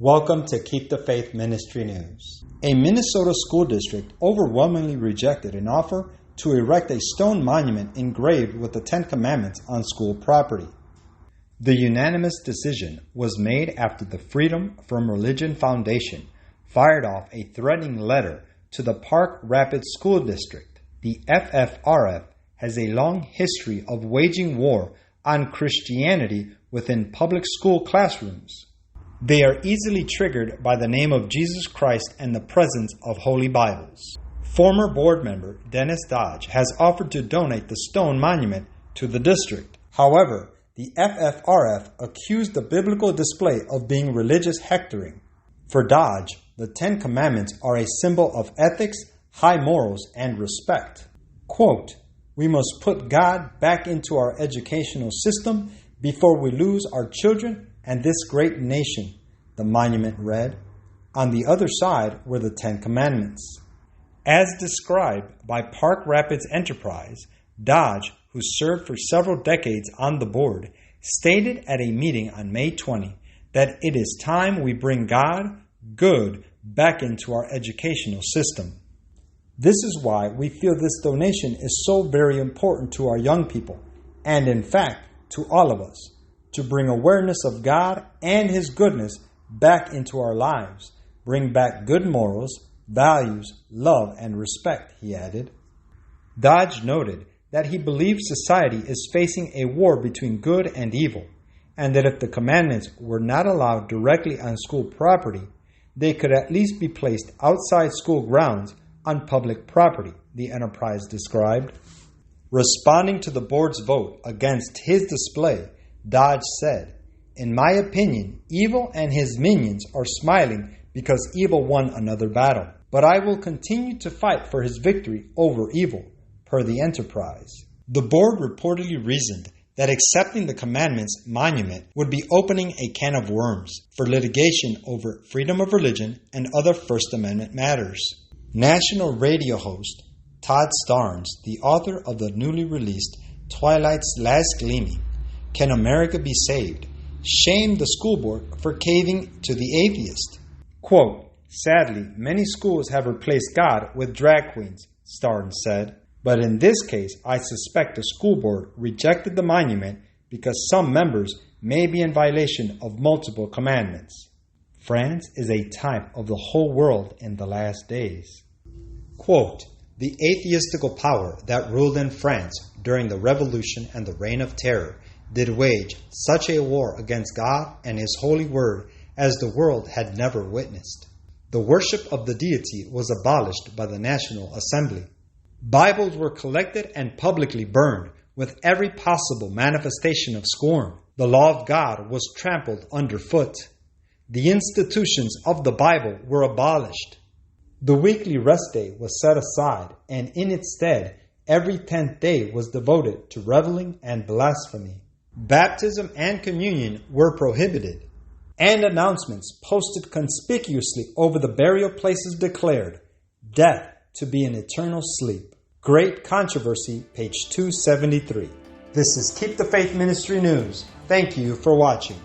Welcome to Keep the Faith Ministry News. A Minnesota school district overwhelmingly rejected an offer to erect a stone monument engraved with the Ten Commandments on school property. The unanimous decision was made after the Freedom from Religion Foundation fired off a threatening letter to the Park Rapids School District. The FFRF has a long history of waging war on Christianity within public school classrooms. They are easily triggered by the name of Jesus Christ and the presence of Holy Bibles. Former board member Dennis Dodge has offered to donate the stone monument to the district. However, the FFRF accused the biblical display of being religious hectoring. For Dodge, the Ten Commandments are a symbol of ethics, high morals, and respect. Quote, "We must put God back into our educational system before we lose our children and this great nation," the monument read. On the other side were the Ten Commandments. As described by Park Rapids Enterprise, Dodge, who served for several decades on the board, stated at a meeting on May 20 that it is time we bring God, good, back into our educational system. This is why we feel this donation is so very important to our young people, and in fact, to all of us, to bring awareness of God and His goodness back into our lives, bring back good morals, values, love, and respect, he added. Dodge noted that he believes society is facing a war between good and evil, and that if the commandments were not allowed directly on school property, they could at least be placed outside school grounds on public property, the enterprise described. Responding to the board's vote against his display, Dodge said, "In my opinion, evil and his minions are smiling because evil won another battle. But I will continue to fight for his victory over evil," per the enterprise. The board reportedly reasoned that accepting the commandments monument would be opening a can of worms for litigation over freedom of religion and other First Amendment matters. National radio host Todd Starnes, the author of the newly released Twilight's Last Gleaming, Can America Be Saved?, shamed the school board for caving to the atheist. Quote, "Sadly, many schools have replaced God with drag queens," Starnes said. "But in this case, I suspect the school board rejected the monument because some members may be in violation of multiple commandments. France is a type of the whole world in the last days." Quote, "The atheistical power that ruled in France during the Revolution and the Reign of Terror did wage such a war against God and His holy word as the world had never witnessed. The worship of the deity was abolished by the National Assembly. Bibles were collected and publicly burned with every possible manifestation of scorn. The law of God was trampled underfoot. The institutions of the Bible were abolished. The weekly rest day was set aside, and in its stead, every 10th day was devoted to reveling and blasphemy. Baptism and communion were prohibited, and announcements posted conspicuously over the burial places declared, 'Death to be an eternal sleep.' Great Controversy, page 273. This is Keep the Faith Ministry News. Thank you for watching.